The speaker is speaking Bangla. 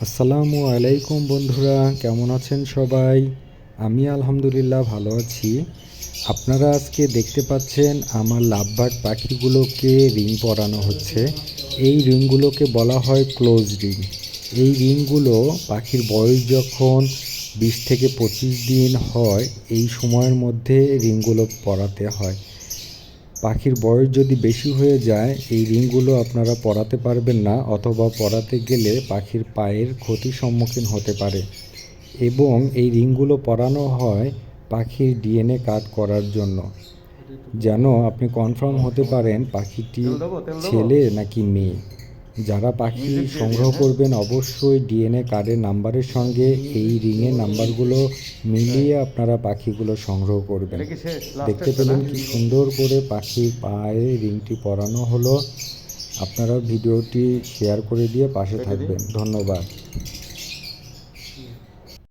আসসালামু আলাইকুম বন্ধুরা, কেমন আছেন সবাই? আমি আলহামদুলিল্লাহ ভালো আছি। আপনারা আজকে দেখতে পাচ্ছেন আমার লাভবার্ড পাখিগুলোকে রিং পরানো হচ্ছে। এই রিংগুলোকে বলা হয় ক্লোজ রিং। এই রিংগুলো পাখির বয়স যখন 20 থেকে 25 দিন হয়, এই সময়ের মধ্যে রিংগুলো পরাতে হয়। পাখির বয়স যদি বেশি হয়ে যায়, এই রিংগুলো আপনারা পরাতে পারবেন না, অথবা পরাতে গেলে পাখির পায়ের ক্ষতির সম্মুখীন হতে পারে। এবং এই রিংগুলো পরানো হয় পাখির ডিএনএ কার্ড করার জন্য, যেন আপনি কনফার্ম হতে পারেন পাখিটি ছেলে নাকি মেয়ে। যারা পাখি সংগ্রহ করবেন অবশ্যই ডিএনএ কার্ডের নাম্বারের সঙ্গে এই রিংয়ের নাম্বারগুলো মিলিয়ে আপনারা পাখিগুলো সংগ্রহ করবেন। দেখতে পেলেন কি সুন্দর করে পাখির পায়ে রিংটি পরানো হলো। আপনারা ভিডিওটি শেয়ার করে দিয়ে পাশে থাকবেন। ধন্যবাদ।